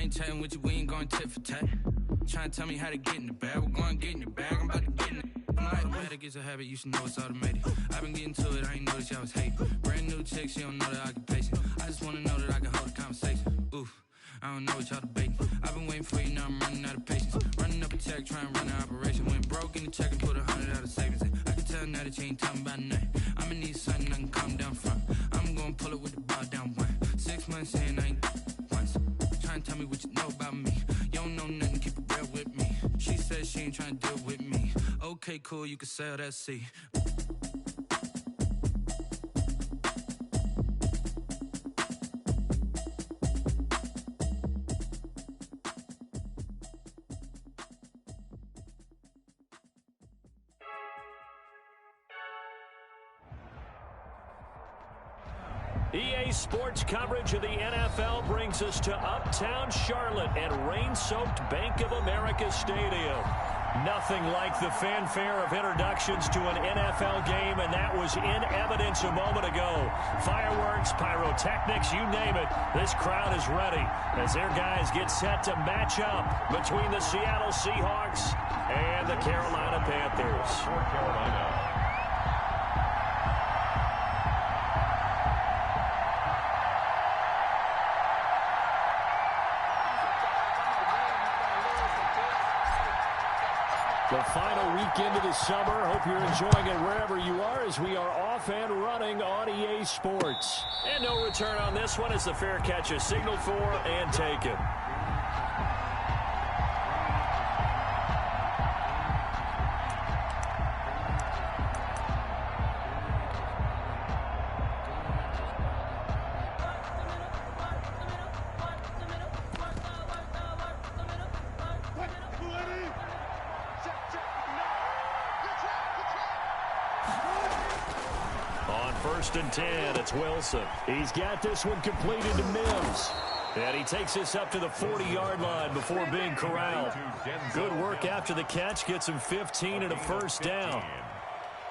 ain't chatting with you, we ain't going tit for tat. Trying to tell me how to get in the bag, we're going to get in the bag, I'm about to get in it. I'm like, better get a habit, you should know it's automated. I've been getting to it, I ain't noticed y'all was hating. Brand new chick, she don't know the occupation. I just wanna know that I can hold a conversation. Oof, I don't know what y'all debating. I've been waiting for you, now I'm running out of patience. Running up a check, trying to run an operation. Went broke in the check and put 100 out of savings in. I can tell now that you ain't talking about nothing. I'ma need something I can calm down front. I'm gonna pull it with the bar down one. 6 months in, I ain't once. Trying to tell me what you know about me. You don't know nothing, keep it real with me. She said she ain't trying to deal with me. Okay, cool, you can sell that seat. EA Sports coverage of the NFL brings us to Uptown Charlotte at rain-soaked Bank of America Stadium. Nothing like the fanfare of introductions to an NFL game, and that was in evidence a moment ago. Fireworks, pyrotechnics, you name it. This crowd is ready as their guys get set to match up between the Seattle Seahawks and the Carolina Panthers. For Carolina. The final weekend of the summer. Hope you're enjoying it wherever you are as we are off and running on EA Sports. And no return on this one as the fair catch is signaled for and taken. First and 10, it's Wilson. He's got this one completed to Mims. And he takes this up to the 40-yard line before being corralled. Good work after the catch. Gets him 15 and a first down.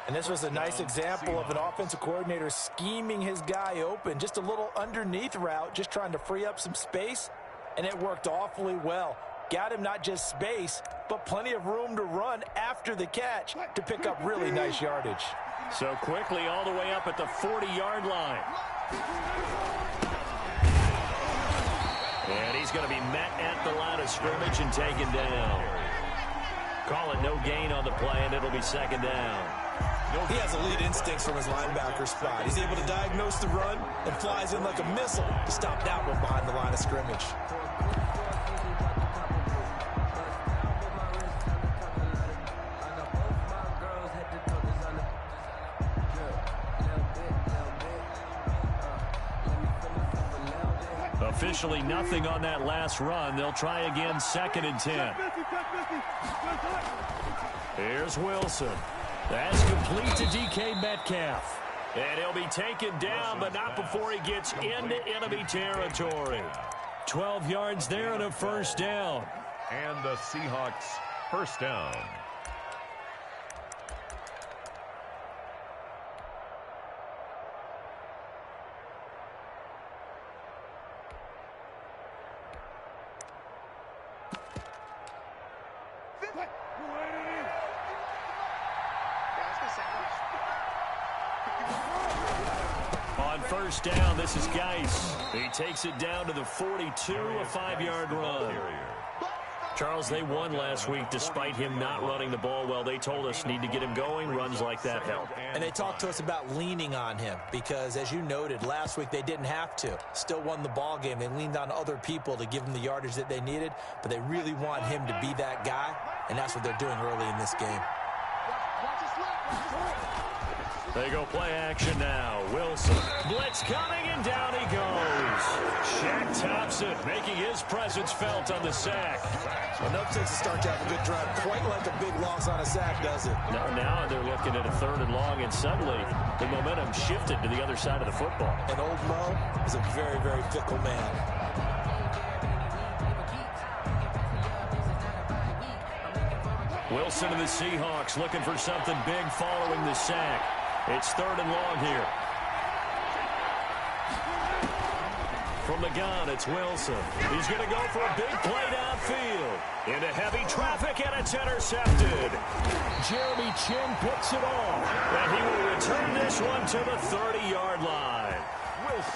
And this was a nice example of an offensive coordinator scheming his guy open. Just a little underneath route, just trying to free up some space. And it worked awfully well. Got him not just space, but plenty of room to run after the catch to pick up really nice yardage. So quickly all the way up at the 40-yard line. And he's going to be met at the line of scrimmage and taken down. Call it no gain on the play, and it'll be second down. He has elite instincts from his linebacker spot. He's able to diagnose the run and flies in like a missile to stop that one behind the line of scrimmage. Officially nothing on that last run. They'll try again, second and 10. Here's Wilson. That's complete to DK Metcalf. And he'll be taken down, but not before he gets into enemy territory. 12 yards there and a first down. And the Seahawks first down. On first down, this is Geis. He takes it down to the 42, a 5-yard run. Charles, they won last week despite him not running the ball well. They told us need to get him going. Runs like that help. And they talked to us about leaning on him because, as you noted, last week they didn't have to. Still won the ball game. They leaned on other people to give them the yardage that they needed, but they really want him to be that guy, and that's what they're doing early in this game. They go play action now. Wilson. Blitz coming, and down he goes. Shaq Thompson making his presence felt on the sack. Well, no takes to start to have a good drive. Quite like a big loss on a sack, does it? Now they're looking at a third and long, and suddenly the momentum shifted to the other side of the football. And old Mo is a very, very fickle man. Wilson and the Seahawks looking for something big following the sack. It's third and long here. For From the gun, it's Wilson. He's going to go for a big play downfield. Into heavy traffic, and it's intercepted. Jeremy Chin picks it off. And he will return this one to the 30-yard line.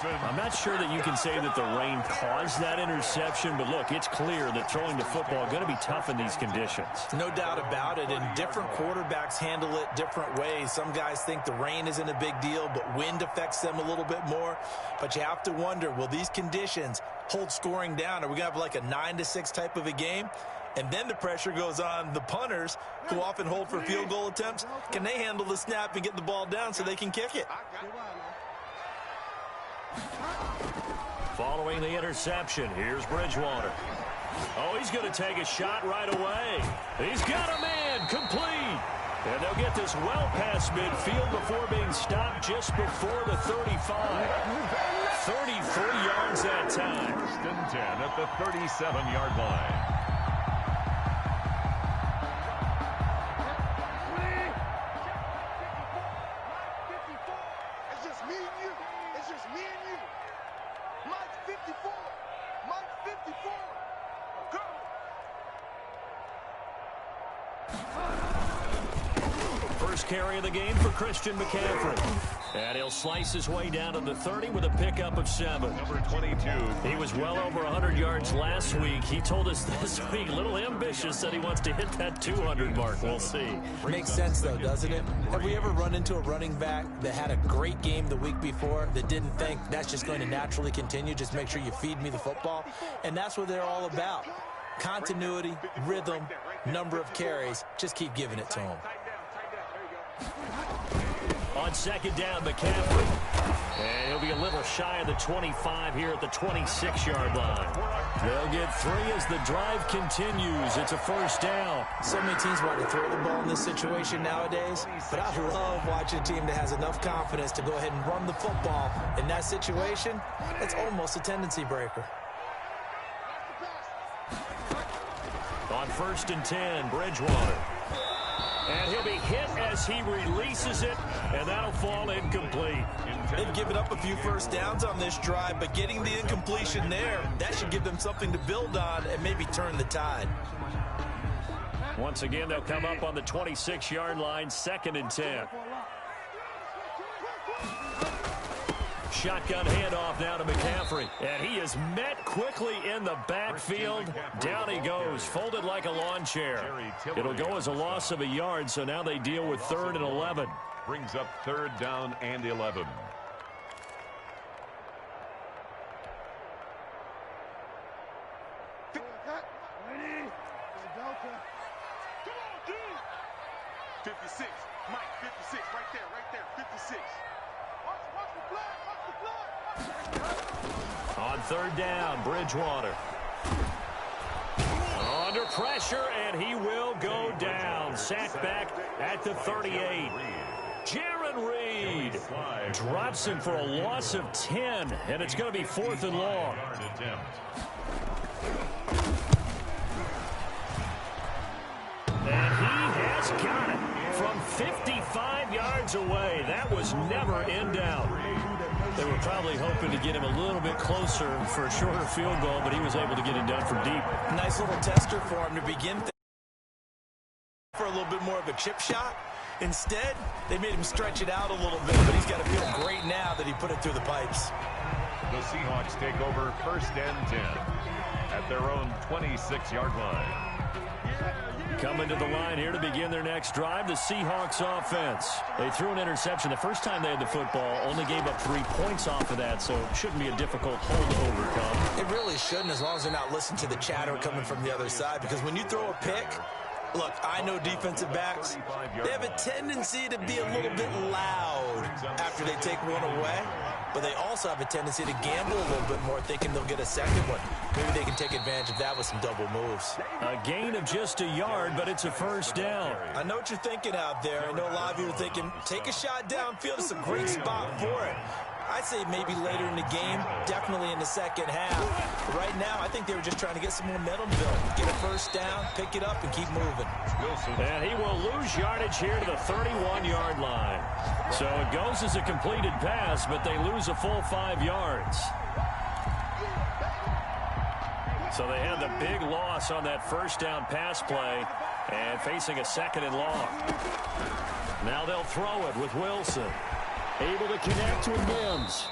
I'm not sure that you can say that the rain caused that interception, but look, it's clear that throwing the football is going to be tough in these conditions. No doubt about it, and different quarterbacks handle it different ways. Some guys think the rain isn't a big deal, but wind affects them a little bit more. But you have to wonder, will these conditions hold scoring down? Are we going to have like a 9-6 type of a game? And then the pressure goes on the punters, who often hold for field goal attempts. Can they handle the snap and get the ball down so they can kick it? Following the interception, here's Bridgewater. Oh, he's going to take a shot right away. He's got a man, complete. And they'll get this well past midfield before being stopped just before the 35. 33 yards that time. First and 10 at the 37-yard line. First carry of the game for Christian McCaffrey. And he'll slice his way down to the 30 with a pickup of 7. Number 22. He was well over 100 yards last week. He told us this week, a little ambitious, that he wants to hit that 200 mark. We'll see. Makes sense, though, doesn't it? Have we ever run into a running back that had a great game the week before that didn't think that's just going to naturally continue? Just make sure you feed me the football. And that's what they're all about. Continuity, rhythm, number of carries. Just keep giving it to them. On second down, McCaffrey. And he'll be a little shy of the 25 here at the 26-yard line. They'll get 3 as the drive continues. It's a first down. So many teams want to throw the ball in this situation nowadays, but I love watching a team that has enough confidence to go ahead and run the football. In that situation, it's almost a tendency breaker. On first and 10, Bridgewater. And he'll be hit as he releases it, and that'll fall incomplete. They've given up a few first downs on this drive, but getting the incompletion there, that should give them something to build on and maybe turn the tide. Once again, they'll come up on the 26-yard line, second and 10. Shotgun handoff now to McCaffrey. And he is met quickly in the backfield. Down he goes, folded like a lawn chair. It'll go as a loss of a yard, so now they deal with 3rd and 11. Brings up 3rd down and 11. On 3rd down, Bridgewater. Under pressure, and he will go down. Sacked back at the 38. Jaron Reed drops him for a loss of 10, and it's going to be 4th and long. And he has got it from 55 yards away. That was never in doubt. They were probably hoping to get him a little bit closer for a shorter field goal, but he was able to get it done from deep. Nice little tester for him to begin for a little bit more of a chip shot. Instead, they made him stretch it out a little bit, but he's got to feel great now that he put it through the pipes. The Seahawks take over 1st and 10 at their own 26-yard line. Coming to the line here to begin their next drive, the Seahawks offense. They threw an interception the first time they had the football, only gave up 3 points off of that, so it shouldn't be a difficult hole to overcome. It really shouldn't, as long as they're not listening to the chatter coming from the other side, because when you throw a pick, look, I know defensive backs, they have a tendency to be a little bit loud after they take one away, but they also have a tendency to gamble a little bit more, thinking they'll get a second one. Maybe they can take advantage of that with some double moves. A gain of just a yard, but it's a first down. I know what you're thinking out there. I know a lot of you are thinking, take a shot downfield. It's a great spot for it. I'd say maybe later in the game, definitely in the second half. But right now, I think they were just trying to get some momentum built. Get a first down, pick it up, and keep moving. And he will lose yardage here to the 31-yard line. So it goes as a completed pass, but they lose a full 5 yards. So they had the big loss on that first down pass play and facing a 2nd and long. Now they'll throw it with Wilson. Able to connect with Mims.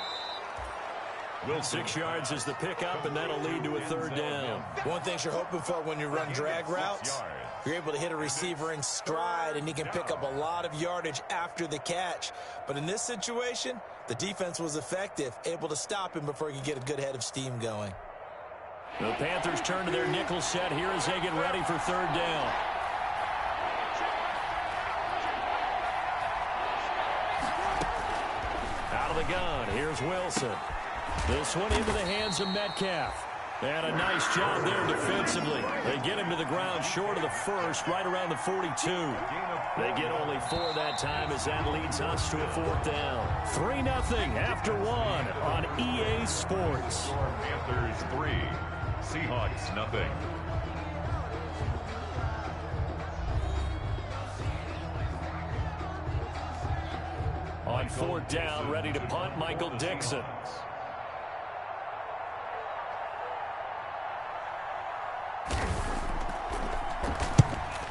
6 yards is the pickup, and that'll lead to a 3rd down. One thing you're hoping for when you run drag routes, you're able to hit a receiver in stride, and he can pick up a lot of yardage after the catch. But in this situation, the defense was effective, able to stop him before he could get a good head of steam going. The Panthers turn to their nickel set here as they get ready for 3rd down. Out of the gun, here's Wilson. This one into the hands of Metcalf. And a nice job there defensively. They get him to the ground short of the first, right around the 42. They get only 4 that time as that leads us to a 4th down. 3-0 after 1 on EA Sports. Panthers 3, Seahawks nothing. On 4th down, ready to punt, Michael Dixon.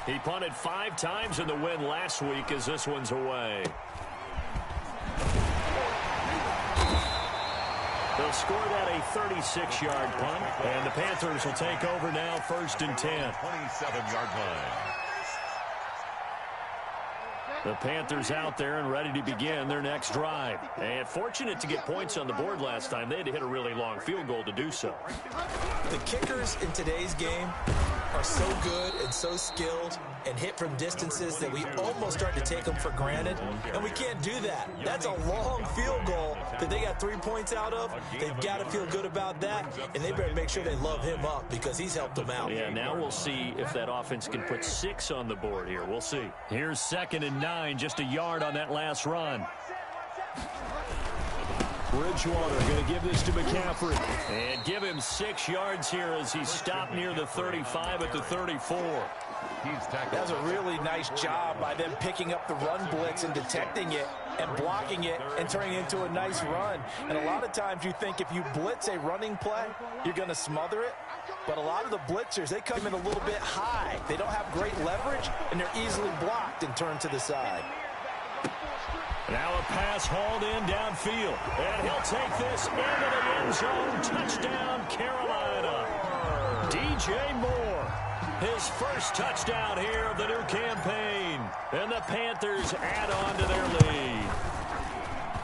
He punted 5 times in the win last week as this one's away. They'll score that a 36-yard punt, and the Panthers will take over now 1st and 10. 27-yard line. The Panthers out there and ready to begin their next drive. And fortunate to get points on the board last time. They had to hit a really long field goal to do so. The kickers in today's game are so good and so skilled and hit from distances that we almost start to take them for granted, and we can't do that. That's a long field goal that they got 3 points out of. They've got to feel good about that, and they better make sure they love him up because he's helped them out. Yeah, now we'll see if that offense can put 6 on the board here. We'll see. Here's 2nd and 9, just a yard on that last run. Bridgewater going to give this to McCaffrey and give him 6 yards here as he stopped near the 35 at the 34. That was a really nice job by them picking up the run blitz and detecting it and blocking it and turning it into a nice run. And a lot of times you think if you blitz a running play, you're going to smother it. But a lot of the blitzers, they come in a little bit high. They don't have great leverage, and they're easily blocked and turned to the side. Now a pass hauled in downfield. And he'll take this into the end zone. Touchdown, Carolina. DJ Moore, his first touchdown here of the new campaign. And the Panthers add on to their lead.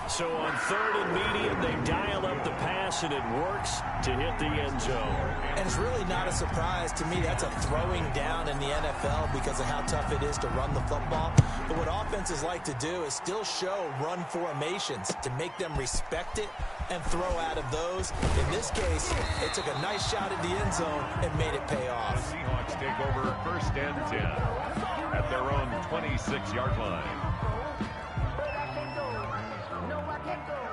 So on 3rd and medium, they dial up the pass, and it works to hit the end zone. And it's really not a surprise to me. That's a throwing down in the NFL because of how tough it is to run the football. But what offenses like to do is still show run formations to make them respect it and throw out of those. In this case, they took a nice shot at the end zone and made it pay off. The Seahawks take over 1st and 10 at their own 26-yard line.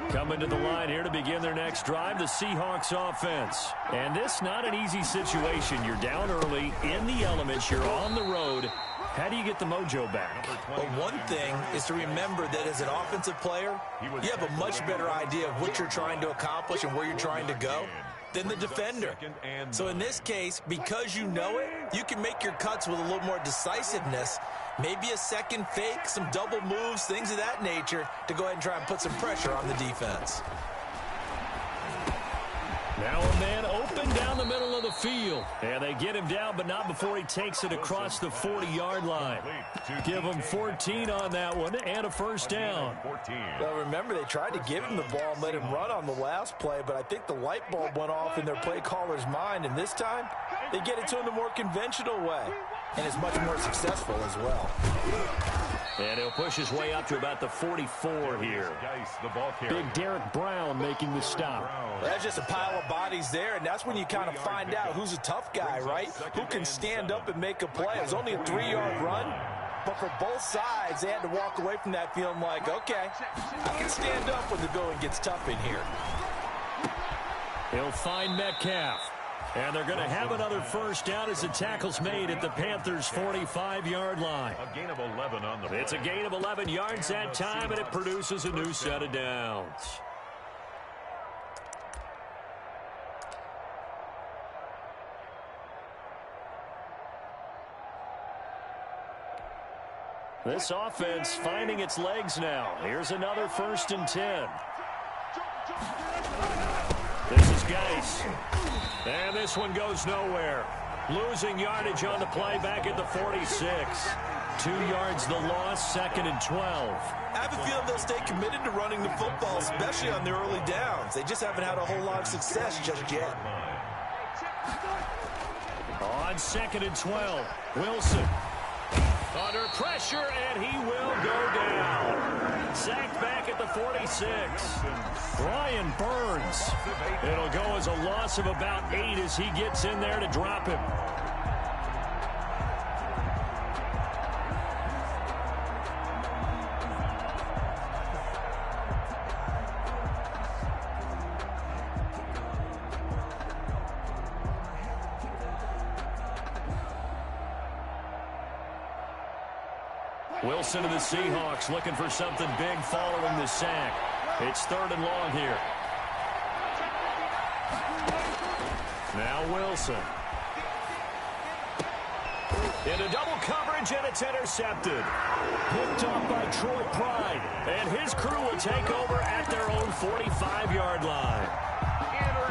Coming to the line here to begin their next drive, the Seahawks offense. And this not an easy situation. You're down early, in the elements, you're on the road. How do you get the mojo back? Well, one thing is to remember that as an offensive player, you have a much better idea of what you're trying to accomplish and where you're trying to go than the defender. So in this case, because you know it, you can make your cuts with a little more decisiveness. Maybe a second fake, some double moves, things of that nature to go ahead and try and put some pressure on the defense. Now a man open down the middle of the field. And they get him down, but not before he takes it across the 40-yard line. Give him 14 on that one and a 1st down. Well, remember, they tried to give him the ball and let him run on the last play, but I think the light bulb went off in their play caller's mind, and this time they get it to him the more conventional way, and it's much more successful as well. And he'll push his way up to about the 44 here. Big Derek Brown making the stop. That's just a pile of bodies there, and that's when you kind of find out who's a tough guy, right? Who can stand up and make a play. It was only a 3-yard run, but for both sides, they had to walk away from that feeling like, okay, I can stand up when the going gets tough in here. He'll find Metcalf. And they're going to have another 1st down as the tackle's made at the Panthers' 45-yard line. A gain of 11 on the play. It's a gain of 11 yards that time, and it produces a new set of downs. This offense finding its legs now. Here's another 1st and 10. This is Geis. And this one goes nowhere. Losing yardage on the play back at the 46. 2 yards the loss, 2nd and 12. I have a feeling they'll stay committed to running the football, especially on their early downs. They just haven't had a whole lot of success just yet. On 2nd and 12, Wilson. Under pressure, and he will go down. Sacked back at the 46. Brian Burns. It'll go as a loss of about 8 as he gets in there to drop him. Wilson of the Seahawks looking for something big following the sack. It's 3rd and long here. Now Wilson. Into double coverage, and it's intercepted. Picked off by Troy Pride. And his crew will take over at their own 45-yard line.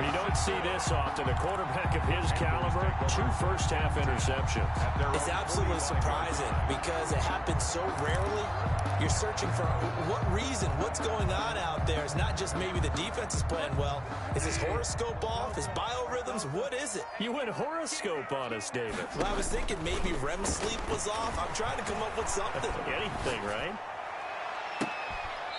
You don't see this often. A quarterback of his caliber, 2 first-half interceptions. It's absolutely surprising because it happens so rarely. You're searching for what reason, what's going on out there. It's not just maybe the defense is playing well. Is his horoscope off? His biorhythms? What is it? You went horoscope on us, David. Well, I was thinking maybe REM sleep was off. I'm trying to come up with something. Anything, right?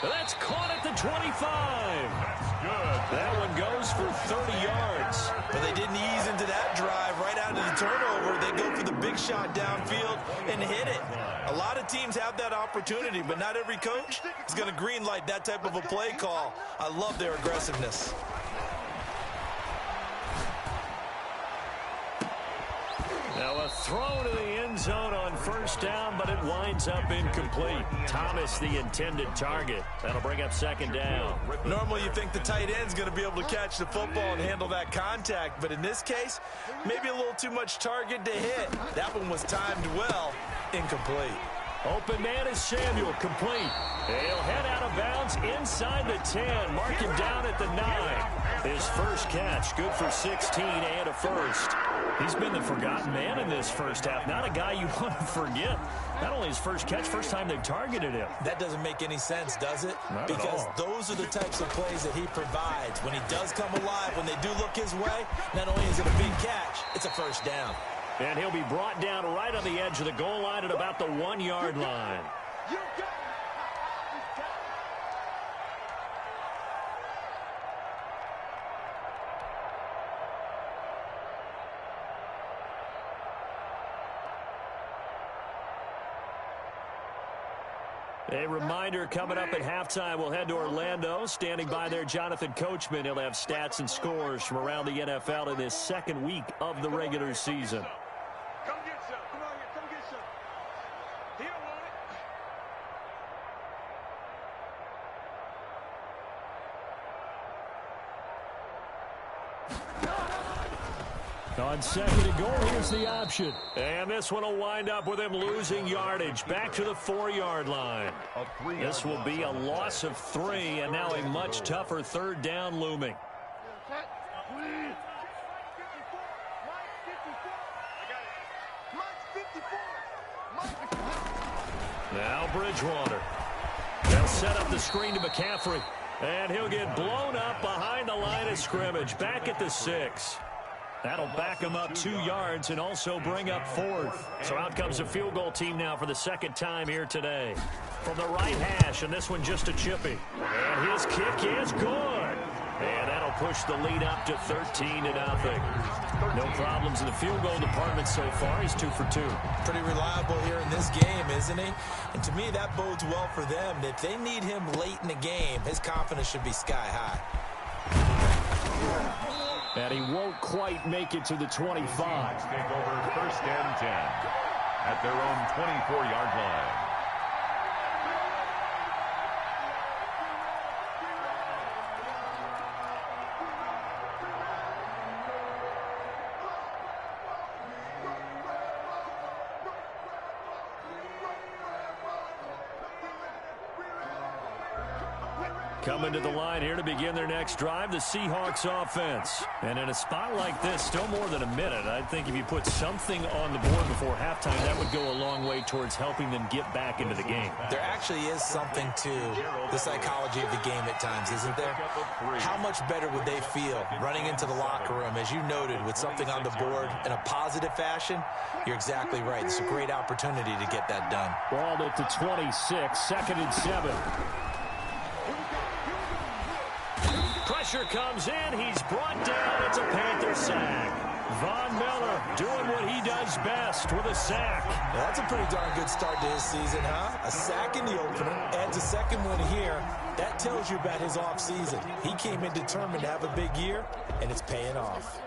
That's caught at the 25. That's good. That one goes for 30 yards. But they didn't ease into that drive right out of the turnover. They go for the big shot downfield and hit it. A lot of teams have that opportunity, but not every coach is going to green light that type of a play call. I love their aggressiveness. Now a throw to the end zone on 1st down, but it winds up incomplete. Thomas, the intended target. That'll bring up 2nd down. Normally you think the tight end's going to be able to catch the football and handle that contact, but in this case, maybe a little too much target to hit. That one was timed well. Incomplete. Open man is Samuel, complete. He'll head out of bounds inside the 10. Mark him down at the 9. His first catch, good for 16 and a first. He's been the forgotten man in this first half. Not a guy you want to forget. Not only his first catch, first time they've targeted him. That doesn't make any sense, does it? Not because at all. Those are the types of plays that he provides. When he does come alive, when they do look his way, not only is it a big catch, it's a first down. And he'll be brought down right on the edge of the goal line at about the 1-yard line. A reminder, coming up at halftime, we'll head to Orlando. Standing by there, Jonathan Coachman. He'll have stats and scores from around the NFL in this 2nd week of the regular season. Come get some. Come on here. Come get some. He don't want it. On 2nd and goal, here's the option. And this one will wind up with him losing yardage back to the 4-yard line. This will be a loss of 3, and now a much tougher 3rd down looming. Now Bridgewater. They'll set up the screen to McCaffrey. And he'll get blown up behind the line of scrimmage. Back at the 6. That'll back him up 2 yards and also bring up 4th. So out comes the field goal team now for the 2nd time here today. From the right hash, and this one just a chippy. And his kick is good. And that'll push the lead up to 13-0. No problems in the field goal department so far. He's 2 for 2. Pretty reliable here in this game, isn't he? And to me, that bodes well for them. If they need him late in the game, his confidence should be sky high. And he won't quite make it to the 25. Take over 1st and 10 at their own 24-yard line. Coming to the line here to begin their next drive, the Seahawks offense. And in a spot like this, still more than a minute, I think if you put something on the board before halftime, that would go a long way towards helping them get back into the game. There actually is something to the psychology of the game at times, isn't there? How much better would they feel running into the locker room, as you noted, with something on the board in a positive fashion? You're exactly right. It's a great opportunity to get that done. Ball at the 26, 2nd and 7. Pressure comes in. He's brought down. It's a Panther sack. Von Miller doing what he does best with a sack. Now, that's a pretty darn good start to his season, huh? A sack in the opener, adds a second one here. That tells you about his offseason. He came in determined to have a big year, and it's paying off.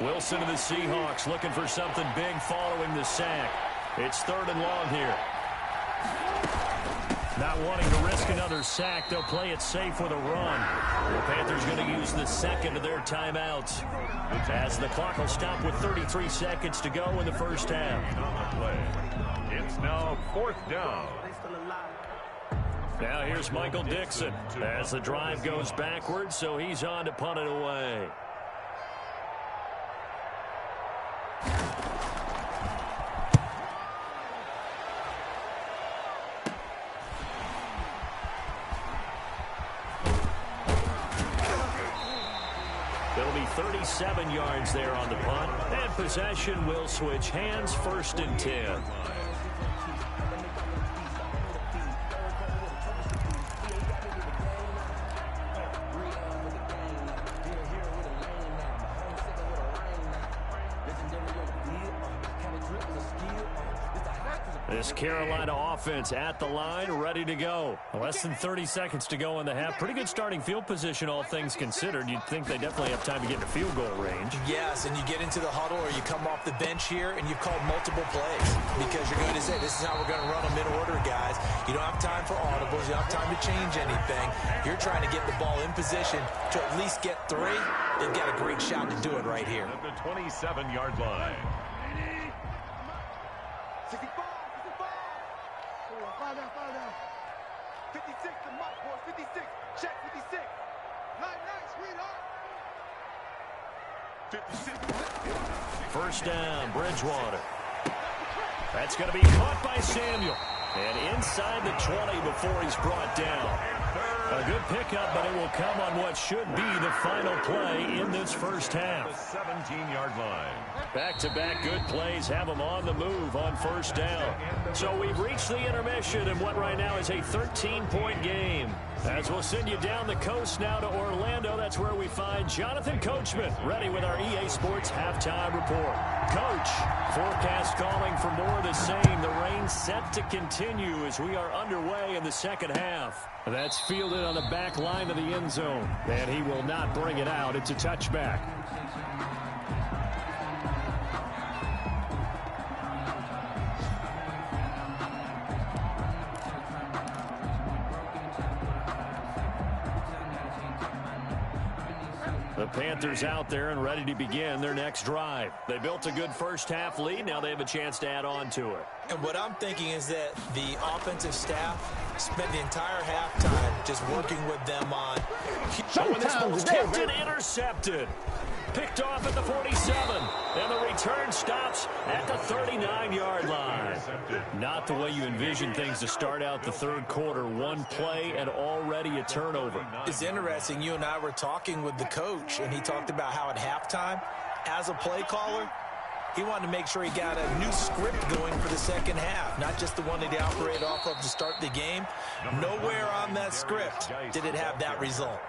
Wilson to the Seahawks looking for something big following the sack. It's 3rd and long here. Not wanting to risk another sack, they'll play it safe with a run. The Panthers going to use the second of their timeouts, as the clock will stop with 33 seconds to go in the first half. It's now 4th down. Now here's Michael Dixon as the drive goes backwards, so he's on to punt it away. It'll be 37 yards there on the punt, and possession will switch hands, 1st and 10. This Carolina offense at the line, ready to go. Less than 30 seconds to go in the half. Pretty good starting field position, all things considered. You'd think they definitely have time to get into field goal range. Yes, and you get into the huddle or you come off the bench here and you've called multiple plays because you're going to say, this is how we're going to run them in order, guys. You don't have time for audibles. You don't have time to change anything. You're trying to get the ball in position to at least get 3. They've got a great shot to do it right here. At the 27-yard line. 56 to Mike, boys. 56. Check 56. Night, sweetheart. 56. First down, Bridgewater. That's going to be caught by Samuel. And inside the 20 before he's brought down. A good pickup, but it will come on what should be the final play in this first half. The 17-yard line. Back-to-back good plays have them on the move on first down. So we've reached the intermission in what right now is a 13-point game. As we'll send you down the coast now to Orlando, that's where we find Jonathan Coachman, ready with our EA Sports halftime report. Coach, forecast calling for more of the same. The rain set to continue as we are underway in the second half. That's fielded on the back line of the end zone, and he will not bring it out. It's a touchback. The Panthers out there and ready to begin their next drive. They built a good first half lead. Now they have a chance to add on to it. And what I'm thinking is that the offensive staff spent the entire halftime just working with them on. Oh, and this ball's tipped and intercepted. Picked off at the 47. And the return stops at the 39-yard line. Not the way you envision things to start out the third quarter. One play and already a turnover. It's interesting. You and I were talking with the coach, and he talked about how at halftime, as a play caller, he wanted to make sure he got a new script going for the second half, not just the one that he operated off of to start the game. Nowhere on that script did it have that result.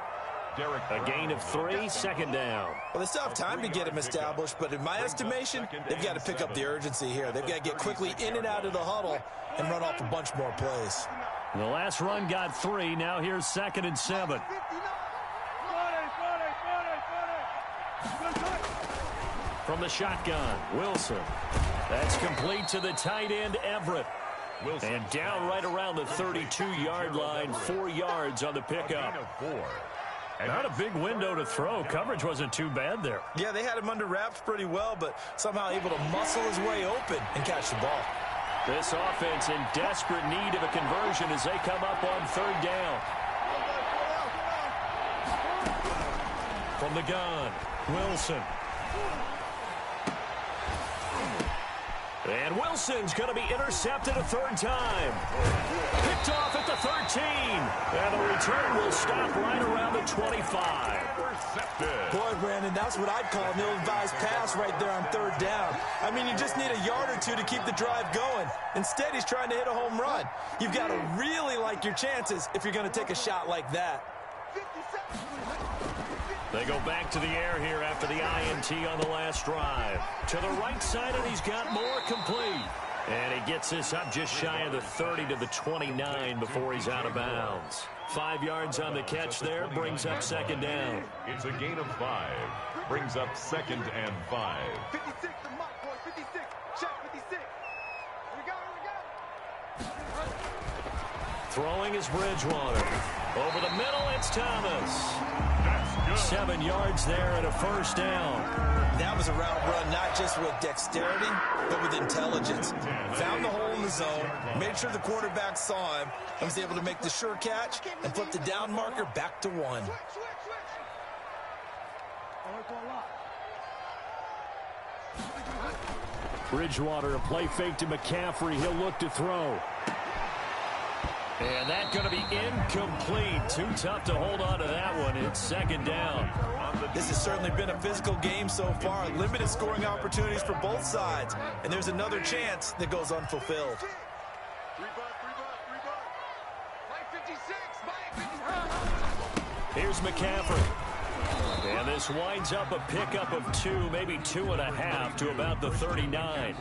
A gain of 3, second down. Well, they still have time to get him established, but in my estimation, they've got to pick up the urgency here. They've got to get quickly in and out of the huddle and run off a bunch more plays. The last run got 3. Now here's 2nd and 7. From the shotgun, Wilson. That's complete to the tight end, Everett. Wilson. And down right around the 32-yard line, 4 yards on the pickup. Not a big window to throw. Coverage wasn't too bad there. Yeah, they had him under wraps pretty well, but somehow able to muscle his way open and catch the ball. This offense in desperate need of a conversion as they come up on 3rd down. From the gun, Wilson. And Wilson's going to be intercepted a 3rd time. Picked off at the 13. And the return will stop right around the 25. Boy, Brandon, that's what I'd call an ill-advised pass right there on 3rd down. I mean, you just need a yard or two to keep the drive going. Instead, he's trying to hit a home run. You've got to really like your chances if you're going to take a shot like that. They go back to the air here after the INT on the last drive. To the right side, and he's got more complete. And he gets this up just shy of the 30 to the 29 before he's out of bounds. 5 yards on the catch there, brings up 2nd down. It's a gain of 5. Brings up 2nd and 5. 56, the mark, boy, 56. Check 56. We go. Throwing is Bridgewater. Over the middle, it's Thomas. That's good. 7 yards there and a 1st down. That was a route run not just with dexterity, but with intelligence. Found the hole in the zone, made sure the quarterback saw him, and was able to make the sure catch and flip the down marker back to 1. Bridgewater, a play fake to McCaffrey. He'll look to throw. And that's going to be incomplete. Too tough to hold on to that one. It's 2nd down. This has certainly been a physical game so far. Limited scoring opportunities for both sides. And there's another chance that goes unfulfilled. 3 buck. 56, Mike 56. Here's McCaffrey. And this winds up a pickup of 2, maybe 2.5 to about the 39.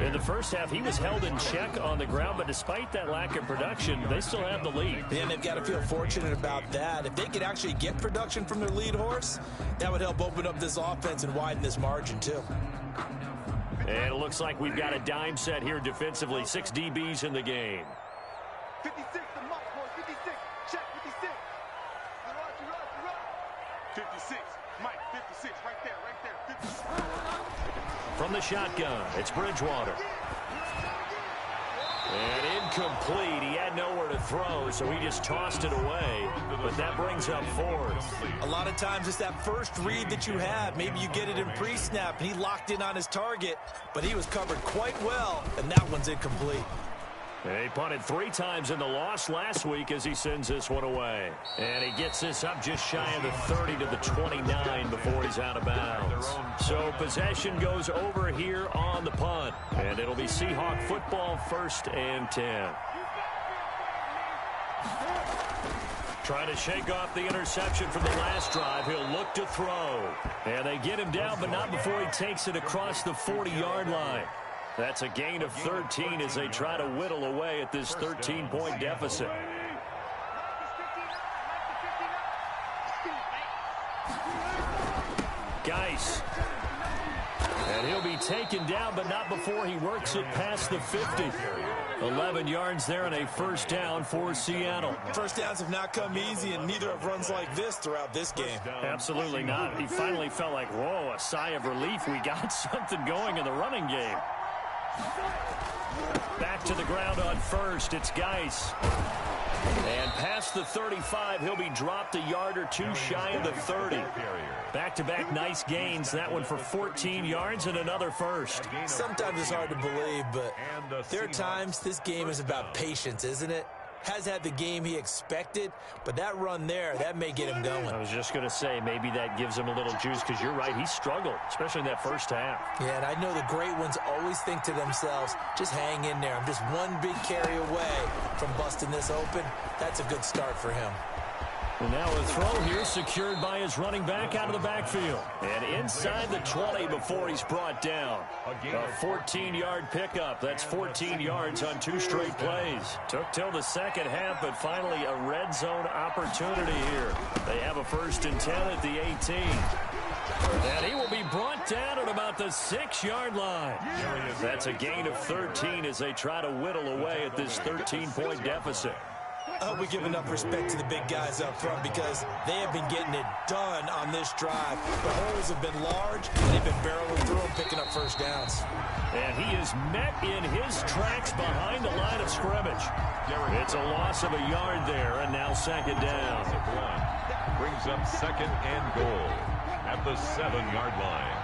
In the first half, he was held in check on the ground, but despite that lack of production, they still have the lead. And they've got to feel fortunate about that. If they could actually get production from their lead horse, that would help open up this offense and widen this margin, too. And it looks like we've got a dime set here defensively. 6 DBs in the game. 56, the mark, boy, 56. Check 56. 56, Mike, 56, right there, 56. From the shotgun, it's Bridgewater. And incomplete. He had nowhere to throw, so he just tossed it away. But that brings up 4th. A lot of times it's that first read that you have. Maybe you get it in pre-snap, and he locked in on his target, but he was covered quite well, and that one's incomplete. He punted 3 times in the loss last week as he sends this one away. And he gets this up just shy of the 30 to the 29 before he's out of bounds. So possession goes over here on the punt. And it'll be Seahawk football, 1st and 10. Trying to shake off the interception from the last drive. He'll look to throw. And they get him down, but not before he takes it across the 40-yard line. That's a gain of 13 as they try to whittle away at this 13-point deficit. Geis. And he'll be taken down, but not before he works it past the 50. 11 yards there and a 1st down for Seattle. First downs have not come easy, and neither have runs like this throughout this game. Absolutely not. He finally felt like, whoa, a sigh of relief. We got something going in the running game. Back to the ground on 1st. It's Geis. And past the 35, he'll be dropped a yard or 2 shy of the 30. Back-to-back nice gains. That one for 14 yards and another 1st. Sometimes it's hard to believe, but there are times this game is about patience, isn't it? Has had the game he expected, but that run there, that may get him going. I was just going to say, maybe that gives him a little juice, because you're right, he struggled, especially in that first half. Yeah, and I know the great ones always think to themselves, just hang in there. I'm just one big carry away from busting this open. That's a good start for him. And now a throw here secured by his running back out of the backfield. And inside the 20 before he's brought down. A 14-yard pickup. That's 14 yards on 2 straight plays. Took till the second half, but finally a red zone opportunity here. They have a 1st and 10 at the 18. And he will be brought down at about the the 6-yard line. That's a gain of 13 as they try to whittle away at this 13-point deficit. I hope we give enough respect to the big guys up front because they have been getting it done on this drive. The holes have been large, and they've been barreling through them, picking up first downs. And he is met in his tracks behind the line of scrimmage. It's a loss of a yard there, and now second down. Brings up second and goal at the 7-yard line.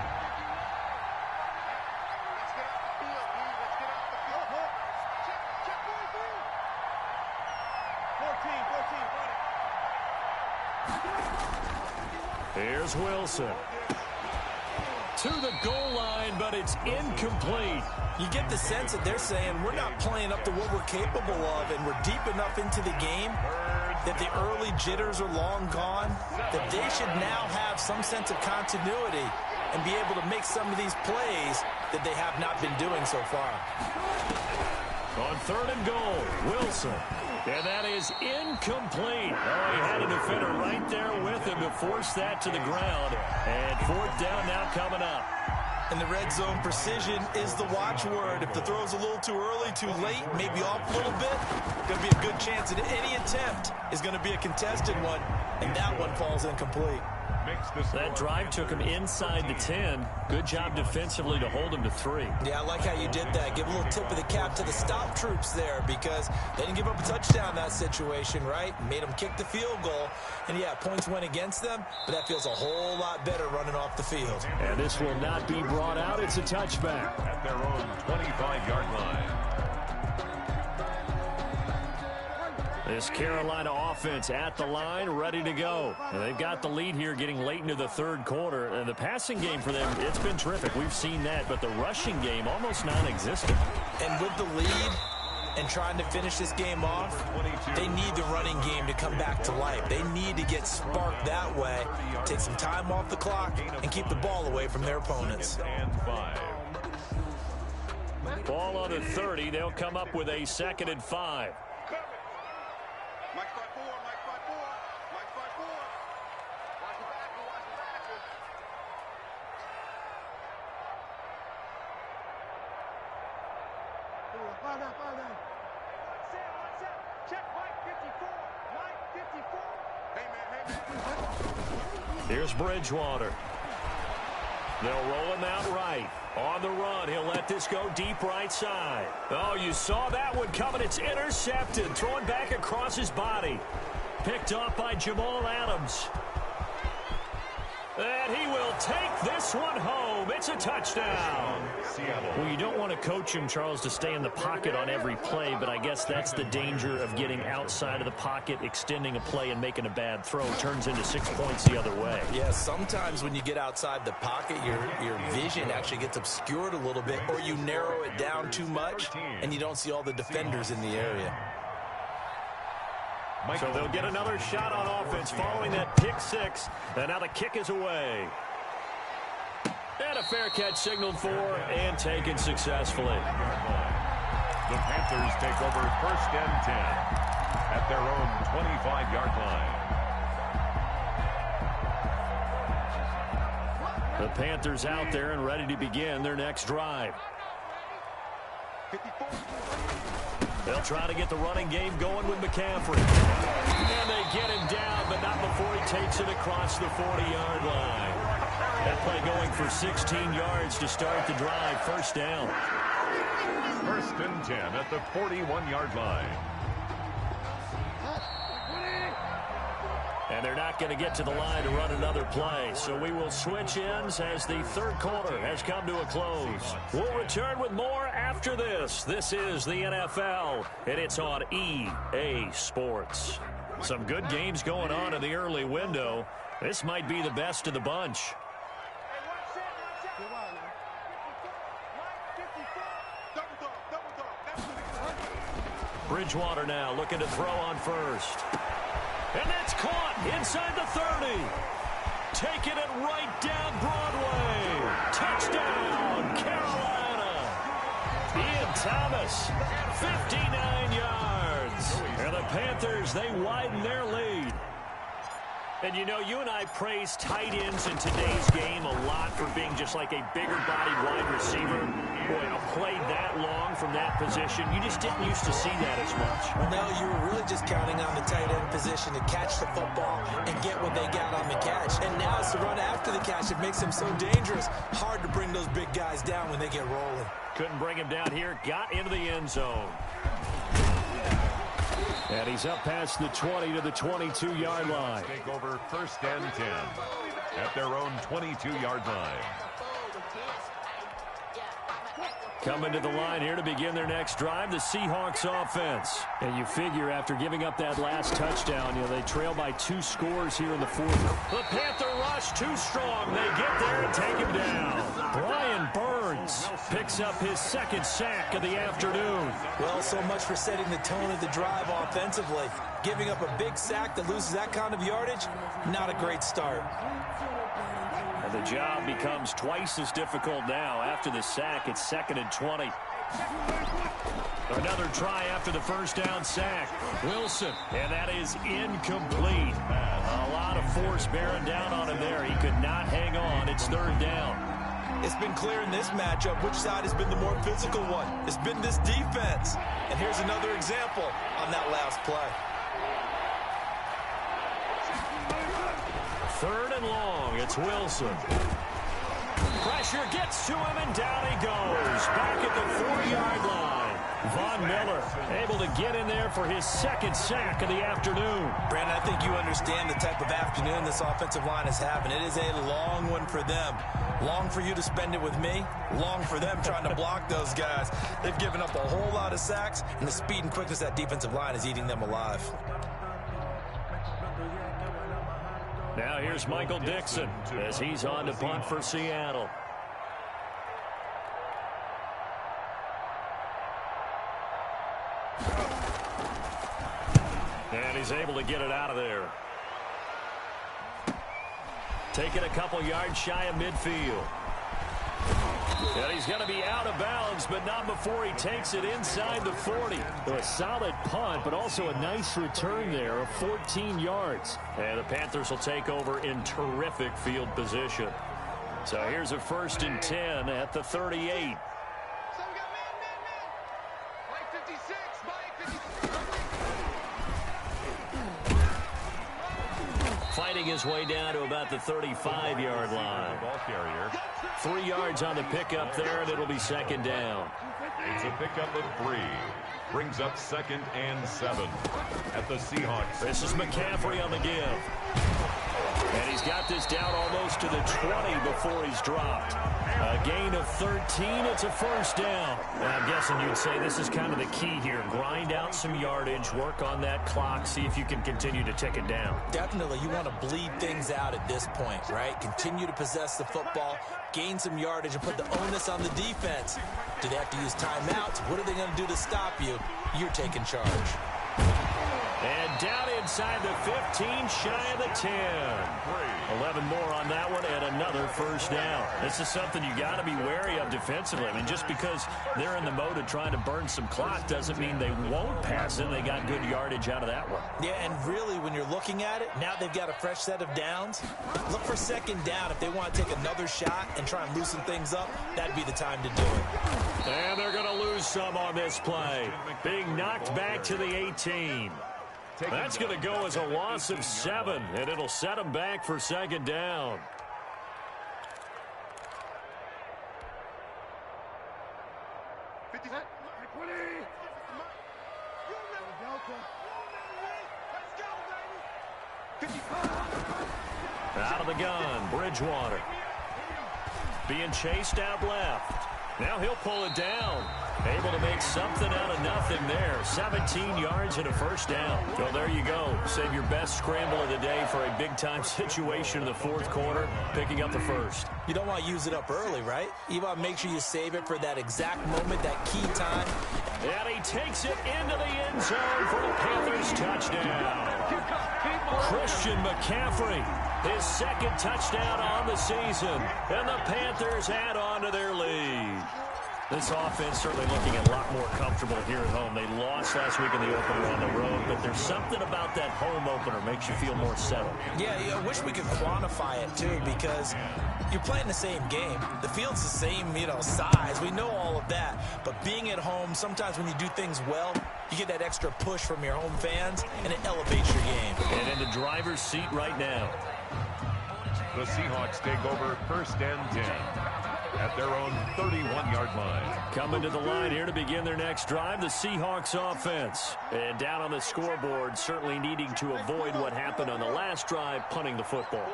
Here's Wilson. To the goal line, but it's incomplete. You get the sense that they're saying we're not playing up to what we're capable of, and we're deep enough into the game that the early jitters are long gone, that they should now have some sense of continuity and be able to make some of these plays that they have not been doing so far. On third and goal, Wilson. And that is incomplete. Oh, he had a defender right there with him to force that to the ground. And fourth down now coming up. And the red zone precision is the watchword. If the throw's a little too early, too late, maybe off a little bit, going to be a good chance that any attempt is going to be a contested one, and that one falls incomplete. That drive took him inside the 10. Good job defensively to hold him to 3. Yeah, I like how you did that. Give a little tip of the cap to the stop troops there because they didn't give up a touchdown in that situation, right? Made them kick the field goal. And, yeah, points went against them, but that feels a whole lot better running off the field. And this will not be brought out. It's a touchback. At their own 25-yard line. This Carolina offense at the line, ready to go. And they've got the lead here getting late into the third quarter. And the passing game for them, it's been terrific. We've seen that. But the rushing game, almost non-existent. And with the lead and trying to finish this game off, they need the running game to come back to life. They need to get sparked that way, take some time off the clock, and keep the ball away from their opponents. Ball on the 30. They'll come up with a 2nd and 5. Mike 5-4, Mike 5-4, Mike 5-4. Watch the back, watch the back. Fire down. Set. Check Mike 54. Mike 54. Hey, man. Here's Bridgewater. They'll roll him out right. On the run, he'll let this go deep right side. Oh, you saw that one coming. It's intercepted. Throwing back across his body. Picked off by Jamal Adams. And he will take this one home. It's a touchdown. Well, you don't want to coach him, Charles, to stay in the pocket on every play, but I guess that's the danger of getting outside of the pocket, extending a play, and making a bad throw. Turns into 6 points the other way. Yeah, sometimes when you get outside the pocket, your vision actually gets obscured a little bit, or you narrow it down too much, and you don't see all the defenders in the area. So they'll get another shot on offense following that pick 6. And now the kick is away. And a fair catch signaled for and taken successfully. The Panthers take over 1st and 10 at their own 25-yard line. The Panthers out there and ready to begin their next drive. 54. They'll try to get the running game going with McCaffrey. And they get him down, but not before he takes it across the 40-yard line. That play going for 16 yards to start the drive. First down. 1st and 10 at the 41-yard line. And they're not going to get to the line to run another play. So we will switch ends as the third quarter has come to a close. We'll return with more after this. This is the NFL, and it's on EA Sports. Some good games going on in the early window. This might be the best of the bunch. Bridgewater now looking to throw on first. And that's caught inside the 30. Taking it right down Broadway. Touchdown, Carolina. Ian Thomas, 59 yards. And the Panthers, they widen their lead. And, you know, you and I praise tight ends in today's game a lot for being just just like a bigger-bodied wide receiver. Boy, a play that long from that position, you just didn't used to see that as much. Well, no, you were really just counting on the tight end position to catch the football and get what they got on the catch. And now it's the run after the catch that makes him so dangerous. Hard to bring those big guys down when they get rolling. Couldn't bring him down here. Got into the end zone. And he's up past the 20 to the 22-yard line. Take over 1st and 10 at their own 22-yard line. Coming to the line here to begin their next drive, the Seahawks offense. And you figure after giving up that last touchdown, they trail by 2 scores here in the 4th. The Panther rush too strong. They get there and take him down. Brian Burns picks up his 2nd sack of the afternoon. Well, so much for setting the tone of the drive offensively. Giving up a big sack that loses that kind of yardage, not a great start. And the job becomes twice as difficult now. After the sack, it's 2nd and 20. Another try after the 1st down sack. Wilson, and that is incomplete. A lot of force bearing down on him there. He could not hang on. It's 3rd down. It's been clear in this matchup which side has been the more physical one. It's been this defense. And here's another example on that last play. 3rd and long. It's Wilson. Pressure gets to him, and down he goes. Back at the 4-yard line. Von Miller able to get in there for his 2nd sack of the afternoon. Brandon, I think you understand the type of afternoon this offensive line is having. It is a long one for them. Long for you to spend it with me. Long for them trying to block those guys. They've given up a whole lot of sacks, and the speed and quickness of that defensive line is eating them alive. Now here's Michael Dixon as he's on to punt for Seattle. And he's able to get it out of there. Taking a couple yards shy of midfield. And he's going to be out of bounds, but not before he takes it inside the 40. So a solid punt, but also a nice return there of 14 yards. And the Panthers will take over in terrific field position. So here's a 1st and 10 at the 38. Fighting his way down to about the 35-yard line. Ball carrier. 3 yards on the pickup there, and it'll be 2nd down. It's a pickup of 3. Brings up 2nd and 7 at the Seahawks. This is McCaffrey on the give. And he's got this down almost to the 20 before he's dropped. A gain of 13. It's a 1st down. And I'm guessing you'd say this is kind of the key here. Grind out some yardage, work on that clock, see if you can continue to tick it down. Definitely, you want to bleed things out at this point, right? Continue to possess the football, gain some yardage, and put the onus on the defense. Do they have to use timeouts? What are they going to do to stop you? You're taking charge. And down inside the 15, shy of the 10. 11 more on that one, and another 1st down. This is something you got to be wary of defensively. I mean, just because they're in the mode of trying to burn some clock doesn't mean they won't pass it. They got good yardage out of that one. Yeah, and really, when you're looking at it, now they've got a fresh set of downs. Look for 2nd down. If they want to take another shot and try and loosen things up, that'd be the time to do it. And they're going to lose some on this play. Being knocked back to the 18. That's going to go as a loss of 7, and it'll set them back for 2nd down. Out of the gun, Bridgewater. Being chased out left. Now he'll pull it down. Able to make something out of nothing there. 17 yards and a 1st down. So there you go. Save your best scramble of the day for a big-time situation in the 4th quarter, picking up the 1st. You don't want to use it up early, right? You want to make sure you save it for that exact moment, that key time. And he takes it into the end zone for a Panthers touchdown. Christian McCaffrey, his 2nd touchdown on the season. And the Panthers add on to their lead. This offense certainly looking a lot more comfortable here at home. They lost last week in the opener on the road, but there's something about that home opener makes you feel more settled. Yeah, I wish we could quantify it, too, because you're playing the same game. The field's the same, size. We know all of that. But being at home, sometimes when you do things well, you get that extra push from your home fans, and it elevates your game. And in the driver's seat right now. The Seahawks take over 1st and 10 at their own 31-yard line. Coming to the line here to begin their next drive, the Seahawks offense. And down on the scoreboard, certainly needing to avoid what happened on the last drive, punting the football.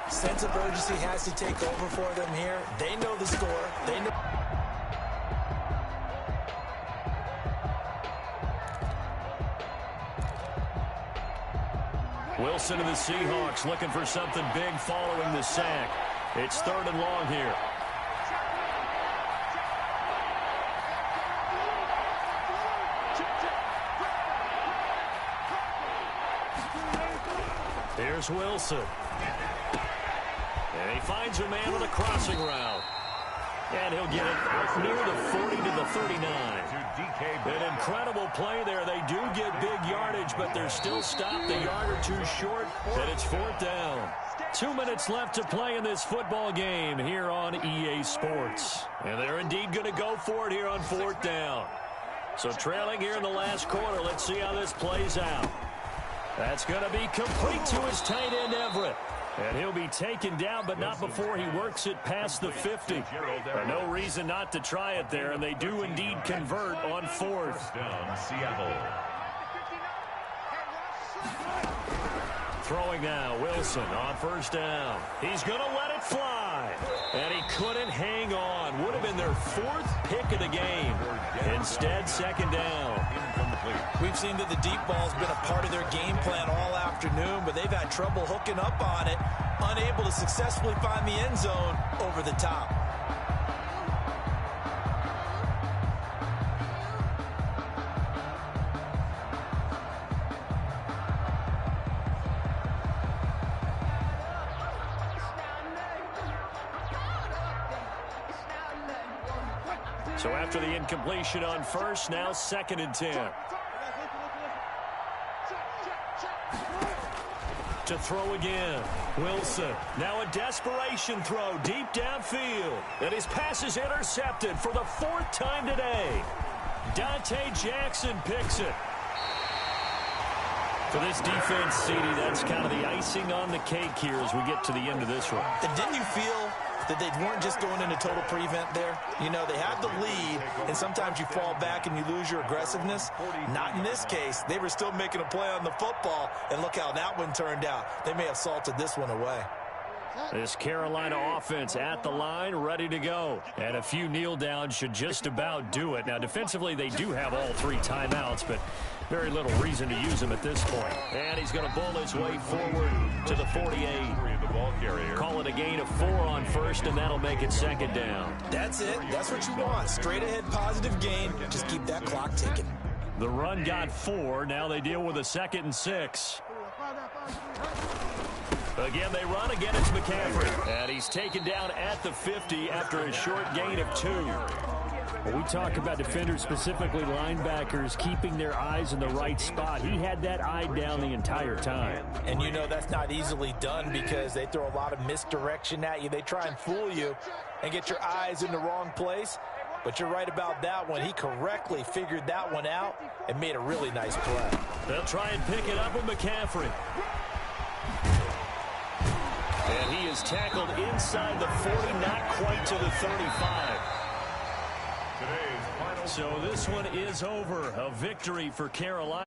Sense of urgency has to take over for them here. They know the score. They know. Wilson and the Seahawks looking for something big following the sack. It's 3rd and long here. Here's Wilson. And he finds a man on a crossing route. And he'll get it out near the 40 to the 39. An incredible play there. They do get big yardage, but they're still stopped a yard or two short, and it's 4th down. 2 minutes left to play in this football game here on EA Sports. And they're indeed going to go for it here on 4th down. So trailing here in the last quarter, let's see how this plays out. That's going to be complete to his tight end, Everett. And he'll be taken down, but not before he works it past the 50. No reason not to try it there, and they do indeed convert on 4th. Down, Seattle. Throwing now, Wilson on 1st down. He's going to let it fly. And he couldn't hang on. Would have been their 4th pick of the game. Instead, 2nd down. We've seen that the deep ball's been a part of their game plan all afternoon, but they've had trouble hooking up on it, unable to successfully find the end zone over the top. So after the incompletion on 1st, now 2nd and 10. To throw again. Wilson. Now a desperation throw deep downfield. And his pass is intercepted for the 4th time today. Dante Jackson picks it. For this defense, CD, that's kind of the icing on the cake here as we get to the end of this one. And didn't you feel that they weren't just going into total prevent there? They had the lead, and sometimes you fall back and you lose your aggressiveness. Not in this case. They were still making a play on the football, and look how that one turned out. They may have salted this one away. This Carolina offense at the line, ready to go. And a few kneel downs should just about do it. Now, defensively, they do have all 3 timeouts, but very little reason to use them at this point. And he's going to bull his way forward to the 48. Call it a gain of 4 on 1st, and that'll make it 2nd down. That's it. That's what you want. Straight ahead positive gain. Just keep that clock ticking. The run got 4. Now they deal with a 2nd and 6. Again, they run. Again, it's McCaffrey. And he's taken down at the 50 after a short gain of 2. When we talk about defenders, specifically linebackers, keeping their eyes in the right spot, he had that eye down the entire time. And that's not easily done because they throw a lot of misdirection at you. They try and fool you and get your eyes in the wrong place. But you're right about that one. He correctly figured that one out and made a really nice play. They'll try and pick it up with McCaffrey. And he is tackled inside the 40, not quite to the 35. So this one is over. A victory for Carolina.